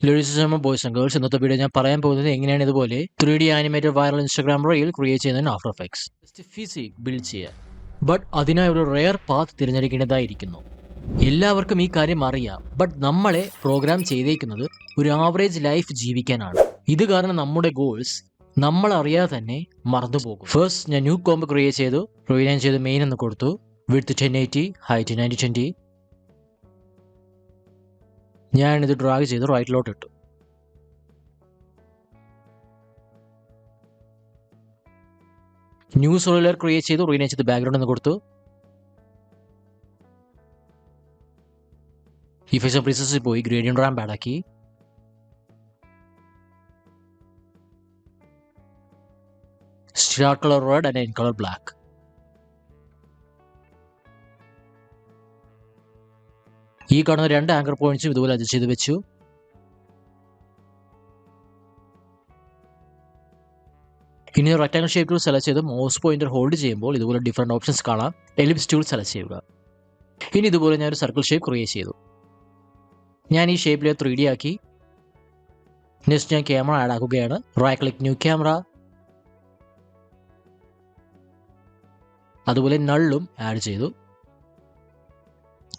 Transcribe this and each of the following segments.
Ladies and boys and girls, ഇന്നത്തെ video ഞാൻ പറയാൻ പോകുന്നത് എങ്ങനെയാണ് ഇതുപോലെ 3D animated viral Instagram reel create ചെയ്യുന്നതിന് After Effects just physic build ചെയ്യുക. ബട്ട് അതിനായി ഒരു റെയർ പാത്ത് തിരഞ്ഞെടുക്കേണ്ടതായിരിക്കുന്നു. എല്ലാവർക്കും ഈ കാര്യം അറിയാം, ബട്ട് നമ്മളെ പ്രോഗ്രാം ചെയ്തേക്കുന്നത് ഒരു ആവറേജ് ലൈഫ് ജീവിക്കാനാണ്. ഇത് കാരണം നമ്മുടെ ഗോൾസ് നമ്മൾ അറിയാതെ തന്നെ മറന്നുപോകും. ഫസ്റ്റ് ഞാൻ ന്യൂ കോംബ് ക്രിയേറ്റ് ചെയ്തു, റീനൈൻ ചെയ്ത് മെയിൻ എന്ന് കൊടുത്തു, വിഡ്ത്ത് 1080, ഹൈറ്റ് 9020. ഞാനിത് ഡ്രാഗ് ചെയ്ത് റൈറ്റിലോട്ട് ഇട്ടു. ന്യൂ സോളിലർ ക്രിയേറ്റ് ചെയ്തു, റീനൈൻ ചെയ്ത് ബാക്ക്ഗ്രൗണ്ട് എന്ന് കൊടുത്തു. ഇഫക്ട്സ് ആൻഡ് പ്രീസെസിൽ പോയി ഗ്രേഡിയന്റ് റാമ്പ് ആഡ് ആക്കി. Start colour red and end colour black. ഈ കാണുന്ന രണ്ട് ആങ്കർ പോയിന്റ്സും ഇതുപോലെ അഡ്ജസ്റ്റ് ചെയ്ത് വെച്ചു. ഇനി റെക്ടാങ്കിൾ ഷേപ്പ് ടൂൾ സെലക്ട് ചെയ്ത് മൗസ് പോയിന്റർ ഹോൾഡ് ചെയ്യുമ്പോൾ ഇതുപോലെ ഡിഫറെന്റ് ഓപ്ഷൻസ് കാണാം. എലിപ്സ് ടൂൾ സെലക്ട് ചെയ്യുക. ഇനി ഇതുപോലെ ഞാൻ ഒരു സർക്കിൾ ഷേപ്പ് ക്രിയേറ്റ് ചെയ്തു. ഞാൻ ഈ ഷേപ്പിലെ 3D ആക്കി. നെക്സ്റ്റ് ഞാൻ ക്യാമറ ആഡ് ആക്കുകയാണ്. Right click new camera. അതുപോലെ നള്ളും ആഡ് ചെയ്തു.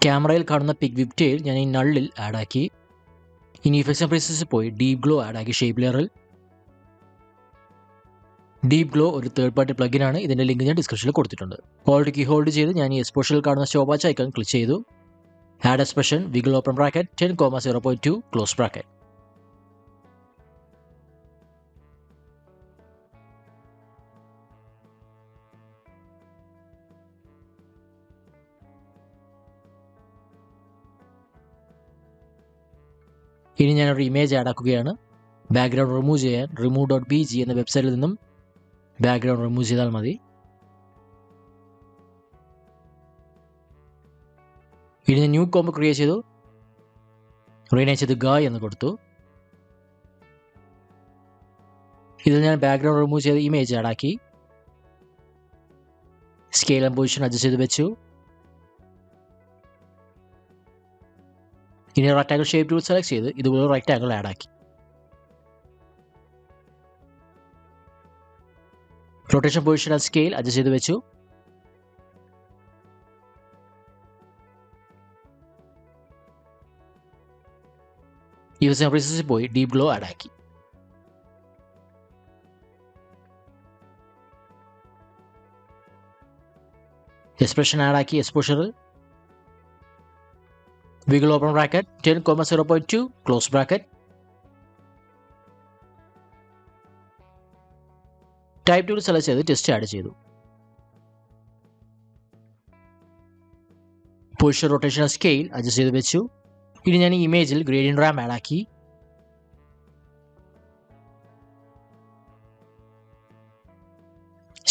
ക്യാമറയിൽ കാണുന്ന പിക് വിപ് ടെയിൽ ഞാൻ ഈ നള്ളിൽ ആഡ് ആക്കി. ഇനി ഇഫക്ട്സ് ആൻഡ് പ്രീസെസിൽ പോയി ഡീപ് ഗ്ലോ ആഡ് ആക്കി ഷേപ്പ് ലെയറിൽ. ഡീപ് ഗ്ലോ ഒരു തേർഡ് പാർട്ടി പ്ലഗിൻ ആണ്. ഇതിന്റെ ലിങ്ക് ഞാൻ ഡിസ്ക്രിപ്ഷനിൽ കൊടുത്തിട്ടുണ്ട്. ഓൾഡ് കീ ഹോൾഡ് ചെയ്ത് ഞാൻ ഈ എക്സ്പോഷറിൽ കാണുന്ന സ്റ്റോപ്പ് ഐക്കൺ ക്ലിക്ക് ചെയ്തു. Add expression, wiggle open bracket 10,0.2 close bracket. ഇനി ഞാനൊരു ഇമേജ് ആഡ് ആക്കുകയാണ്. ബാക്ക്ഗ്രൗണ്ട് റിമൂവ് ചെയ്യാൻ remove.bg എന്ന വെബ്സൈറ്റിൽ നിന്നും ബാക്ക്ഗ്രൗണ്ട് റിമൂവ് ചെയ്താൽ മതി. ഇനി ഞാൻ ന്യൂ കോംബ് ക്രിയേറ്റ് ചെയ്തു, റീനൈൻ ചെയ്ത് ഗായ് എന്ന് കൊടുത്തു. ഇതിൽ ഞാൻ ബാക്ക്ഗ്രൗണ്ട് റിമൂവ് ചെയ്ത് ഇമേജ് ആഡ് ആക്കി. സ്കെയിൽ ആൻഡ് പൊസിഷൻ അഡ്ജസ്റ്റ് ചെയ്ത് വെച്ചു. ഇനി റെക്ടാങ്കിൾ ഷേപ്പ് ടൂൾ സെലക്ട് ചെയ്ത് ഇതുപോലെ റെക്ടാങ്കിൾ ആഡ് ആക്കി. Rotation position and scale adjust ചെയ്ത് വെച്ചു. ഇഫക്ട്സ് ആൻഡ് പ്രീസെസിൽ പോയി ഡീപ് ഗ്ലോ ആഡ് ആക്കി. എക്സ്പ്രഷൻ ആഡ് ആക്കി എക്സ്പോഷറിൽ. Wiggle open bracket 10,0.2 close bracket. Type tool select ചെയ്ത് ടെസ്റ്റ് ആഡ് ചെയ്തു. പൊസിഷൻ, റൊട്ടേഷൻ, സ്കെയിൽ അഡ്ജസ്റ്റ് ചെയ്ത് വെച്ചു. ഇനി ഞാൻ ഈ ഇമേജിൽ ഗ്രേഡിയന്റ് റാമ്പ് ആഡ് ആക്കി.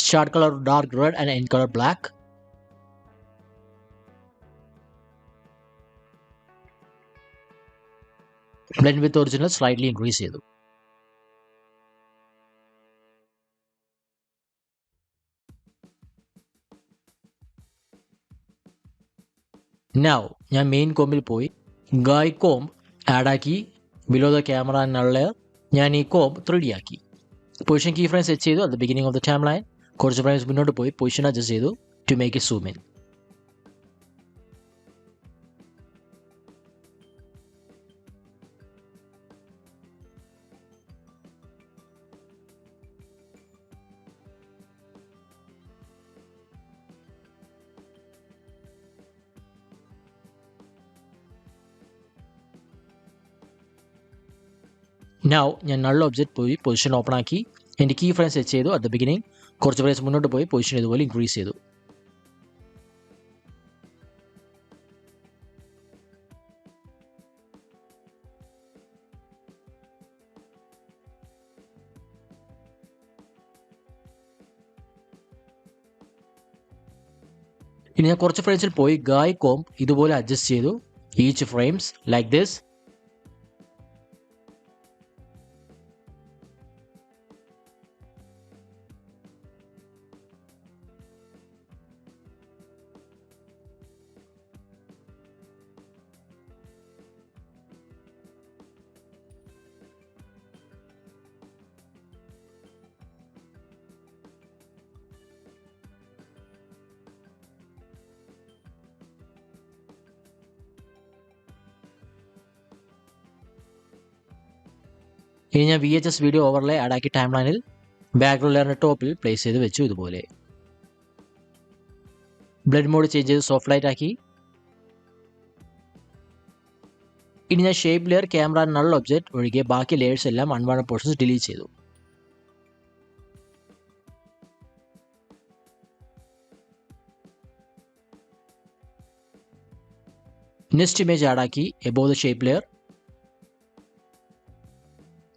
Start colour dark red and end colour black. Blend with original slightly increase ചെയ്തു. നൗ ഞാൻ മെയിൻ കോമ്പിൽ പോയി ഗായ് കോംബ് ആഡ് ആക്കി. Below the camera and null layer ഞാൻ ഈ കോംബ് 3D ആക്കി. പൊസിഷൻ കീ ഫ്രെയിം സെറ്റ് ചെയ്തു. At the beginning of the timeline കുറച്ച് ഫ്രെയിംസ് മുന്നോട്ട് പോയി പൊസിഷൻ അഡ്ജസ്റ്റ് ചെയ്തു to make it zoom in. Now ഞാൻ നൾ ഒബ്ജക്റ്റ് പോയി പൊസിഷൻ ഓപ്പൺ ആക്കി. എൻ്റെ കീ ഫ്രെയിം സെറ്റ് ചെയ്തു. അറ്റ് ദ ബിഗിനിങ് കുറച്ച് ഫ്രെയിംസ് മുന്നോട്ട് പോയി പൊസിഷൻ ഇതുപോലെ ഇൻക്രീസ് ചെയ്തു. ഇനി ഞാൻ കുറച്ച് ഫ്രെയിംസിൽ പോയി ഗായ് കോംബ് ഇതുപോലെ അഡ്ജസ്റ്റ് ചെയ്തു. Each frames like this. ഇനി ഞാൻ VHS വീഡിയോ ഓവർലേ ആഡാക്കി ടൈം ലൈനിൽ ബാക്ക്ഗ്രൗണ്ട് ലെയറിൻ്റെ ടോപ്പിൽ പ്ലേസ് ചെയ്ത് വെച്ചു ഇതുപോലെ. ബ്ലഡ് മോഡ് ചേഞ്ച് ചെയ്ത് സോഫ്റ്റ് ലൈറ്റ് ആക്കി. ഇനി ഞാൻ shape layer, camera, null object ഒഴികെ ബാക്കി ലെയേഴ്സ് എല്ലാം അൺവാണ്ടഡ് പോർഷൻസ് ഡിലീറ്റ് ചെയ്തു. നെക്സ്റ്റ് ഇമേജ് ആഡാക്കി above the shape layer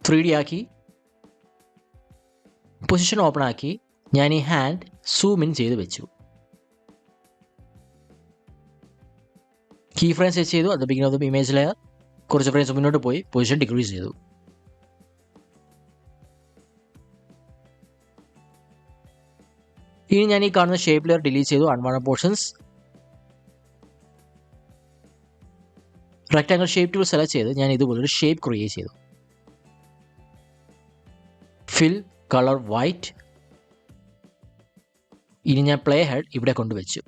3D ആക്കി. പൊസിഷൻ ഓപ്പൺ ആക്കി ഞാൻ ഈ ഹാൻഡ് സൂം ഇൻ ചെയ്ത് വെച്ചു. കീ ഫ്രെയിം സെറ്റ് ചെയ്തു. അത് beginning of the image layer. കുറച്ച് ഫ്രെയിംസ് മുന്നോട്ട് പോയി പൊസിഷൻ ഡിക്രീസ് ചെയ്തു. ഇനി ഞാൻ ഈ കാണുന്ന ഷേപ്പ് ലെയർ ഡിലീറ്റ് ചെയ്തു. Unwanted portions rectangle shape tool select ചെയ്ത് ഞാൻ ഇതുപോലൊരു ഷേപ്പ് ക്രിയേറ്റ് ചെയ്തു. Fill colour white. ഇനി ഞാൻ പ്ലേ ഹെഡ് ഇവിടെ കൊണ്ടുവച്ചു.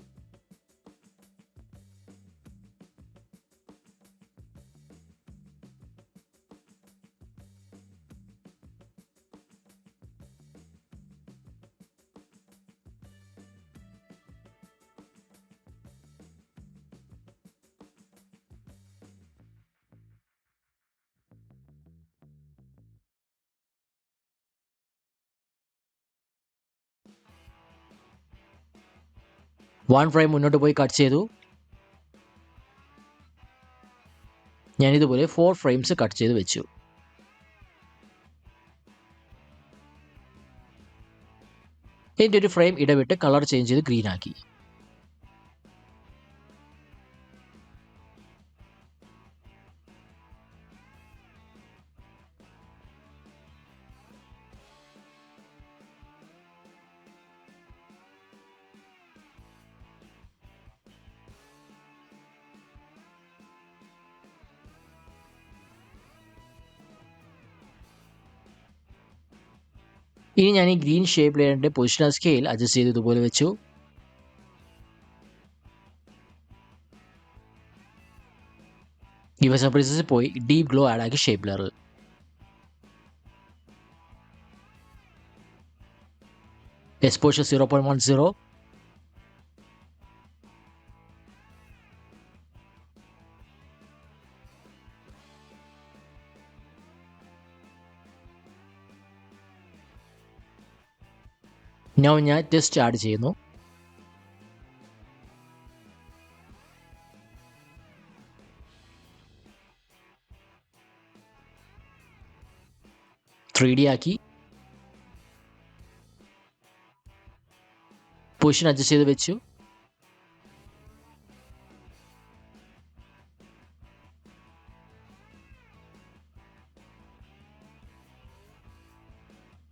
വൺ ഫ്രെയിം മുന്നോട്ട് പോയി കട്ട് ചെയ്തു. ഞാനിതുപോലെ 4 ഫ്രെയിംസ് കട്ട് ചെയ്ത് വെച്ചു. ഇതിൻ്റെ ഒരു ഫ്രെയിം ഇടവിട്ട് കളർ ചേഞ്ച് ചെയ്ത് ഗ്രീൻ ആക്കി. ഇനി ഞാൻ ഈ ഗ്രീൻ ഷേപ്പ് ലെയറിൻ്റെ പൊസിഷണൽ സ്കെയിൽ അഡ്ജസ്റ്റ് ചെയ്ത് ഇതുപോലെ വെച്ചു. ഇവ സപ്രൈസസിൽ പോയി ഡീപ്പ് ഗ്ലോ ആഡ് ആക്കി ഷേപ്പ് ലെയറിൽ. എക്സ്പോഷർ 0.10. ഞാൻ ടെസ്റ്റ് ആഡ് ചെയ്യുന്നു. ത്രീ ആക്കി പൊസിഷൻ അഡ്ജസ്റ്റ് ചെയ്ത് വെച്ചു.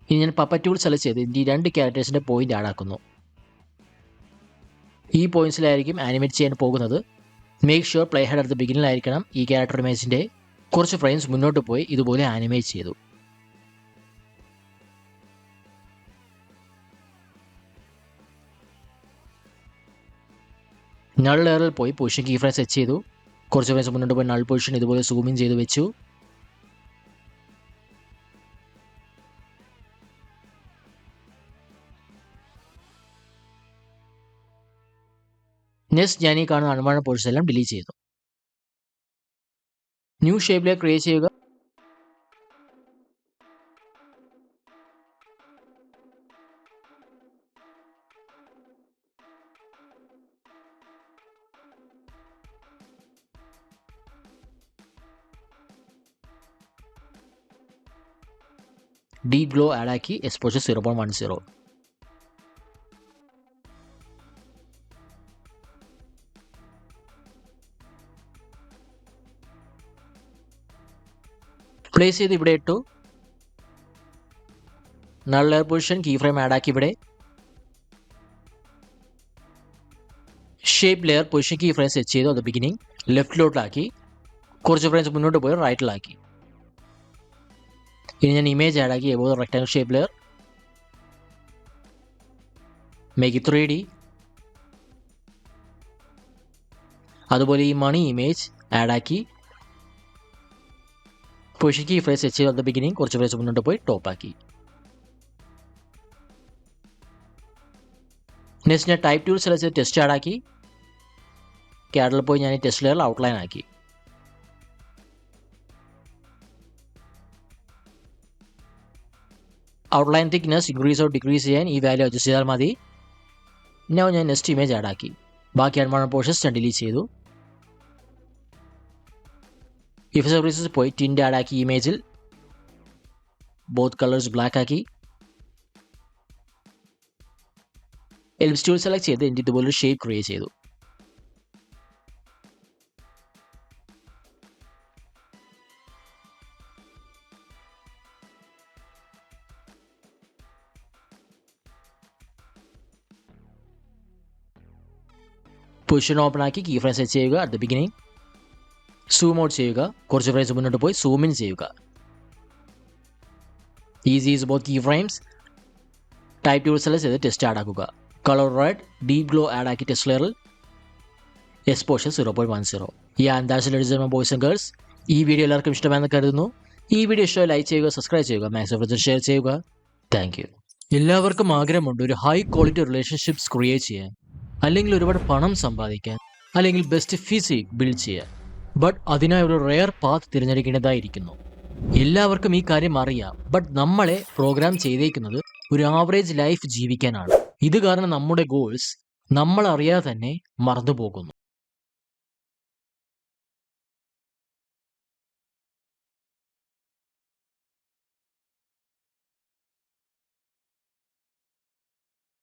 ഇനി ഞാൻ പപ്പറ്റ് ടൂൾ സെലക്ട് ചെയ്ത് ഈ 2 ക്യാരക്ടേഴ്സിൻ്റെ പോയിന്റ് ആഡ് ആക്കുന്നു. ഈ പോയിന്റ്സിലായിരിക്കും ആനിമേറ്റ് ചെയ്യാൻ പോകുന്നത്. മേക്ക് ഷുവർ പ്ലേ ഹെഡ് അടുത്ത ബിഗിനിലായിരിക്കണം. ഈ ക്യാരക്ടർ ഇമേജിൻ്റെ കുറച്ച് ഫ്രെയിംസ് മുന്നോട്ട് പോയി ഇതുപോലെ ആനിമേറ്റ് ചെയ്തു. നൾ ലെയറിൽ പോയി പൊസിഷൻ കീ ഫ്രെയിം സെറ്റ് ചെയ്തു. കുറച്ച് ഫ്രെയിംസ് മുന്നോട്ട് പോയി നൾ പൊസിഷൻ ഇതുപോലെ സൂം ഇൻ ചെയ്ത് വെച്ചു. നെക്സ്റ്റ് ഞാൻ ഈ കാണുന്ന അൺവാണ്ടഡ് പോർഷൻസ് എല്ലാം ഡിലീറ്റ് ചെയ്തു. ന്യൂ ഷേപ്പ് ലെയർ ക്രിയേറ്റ് ചെയ്യുക. ഡീപ് ഗ്ലോ ആഡ് ആക്കി എക്സ്പോഷർ 0.10. പ്ലേസ് ചെയ്ത് ഇവിടെ ഇട്ടു. Null layer position key frame add ആക്കി ഇവിടെ. Shape layer position key frame set ചെയ്തു. അത് ബിഗിനിങ് ലെഫ്റ്റിലോട്ടാക്കി. കുറച്ച് ഫ്രെയിംസ് മുന്നോട്ട് പോയി റൈറ്റിലാക്കി. ഇനി ഞാൻ ഇമേജ് ആഡ് ആക്കി above rectangle shape layer. Make it 3D. അതുപോലെ ഈ മണി ഇമേജ് ആഡ് ആക്കി പുഷ് കീ ഫ്രേസ് സെറ്റ് ചെയ്ത് അറ്റ് ദ ബിഗിനിങ് കുറച്ച് ഫ്രേസ് മുന്നോട്ട് പോയി ടോപ്പാക്കി. നെക്സ്റ്റ് ഞാൻ ടൈപ്പ് ടൂൾ സെലക്ട് ചെയ്ത് ടെസ്റ്റ് ആഡ് ആക്കി. ക്യാഡിൽ പോയി ഞാൻ ഈ ടെസ്റ്റ് ലെയറിൽ ഔട്ട്ലൈൻ ആക്കി. Outline thickness increase or decrease ചെയ്യാൻ ഈ വാല്യൂ അഡ്ജസ്റ്റ് ചെയ്താൽ മതി. ഞാൻ നെക്സ്റ്റ് ഇമേജ് ആഡ് ആക്കി. ബാക്കി അൺവാണ്ടഡ് പോർഷൻസ് ഞാൻ ഡിലീറ്റ് ചെയ്തു. ഇഫ് സർവീസസ് പോയി ടിൻറ്റ് ആഡ് ആക്കി. ഇമേജിൽ ബോത്ത് കളേഴ്സ് ബ്ലാക്ക് ആക്കി. എലിപ്സ് ടൂൾ സെലക്ട് ചെയ്ത് എനിക്ക് ഇതുപോലൊരു ഷേപ്പ് ക്രിയേറ്റ് ചെയ്തു. പൊസിഷൻ ഓപ്പൺ ആക്കി കീ ഫ്രെയിം സെറ്റ് ചെയ്യുക. At the beginning zoom out ചെയ്യുക. കുറച്ച് ഫ്രെയിംസ് മുന്നോട്ട് പോയി സൂം ഇൻ ചെയ്യുക. Easy ease both key frames. Type tool select ചെയ്ത് ടെസ്റ്റ് ആഡ് ആക്കുക. Colour red deep glow add ആക്കി ടെസ്റ്റ് ലെയറിൽ exposure 0.10. That's boys and girls. ഈ വീഡിയോ എല്ലാവർക്കും ഇഷ്ടമാണെന്ന് കരുതുന്നു. ഈ വീഡിയോ ഇഷ്ടമായി ലൈക്ക് ചെയ്യുക, സബ്സ്ക്രൈബ് ചെയ്യുക, മാക്സിമം ഷെയർ ചെയ്യുക. Thank you. എല്ലാവർക്കും ആഗ്രഹമുണ്ട് ഒരു ഹൈ ക്വാളിറ്റി റിലേഷൻഷിപ്സ് ക്രിയേറ്റ് ചെയ്യാൻ, അല്ലെങ്കിൽ ഒരുപാട് പണം സമ്പാദിക്കാൻ, അല്ലെങ്കിൽ ബെസ്റ്റ് ഫിസിക് ബിൽഡ് ചെയ്യാൻ. ബട്ട് അതിനായി ഒരു റെയർ പാത്ത് തിരഞ്ഞെടുക്കേണ്ടതായിരിക്കുന്നു. എല്ലാവർക്കും ഈ കാര്യം അറിയാം. ബട്ട് നമ്മളെ പ്രോഗ്രാം ചെയ്തേക്കുന്നത് ഒരു ആവറേജ് ലൈഫ് ജീവിക്കാനാണ്. ഇത് കാരണം നമ്മുടെ ഗോൾസ് നമ്മൾ അറിയാതെ തന്നെ മറന്നുപോകുന്നു.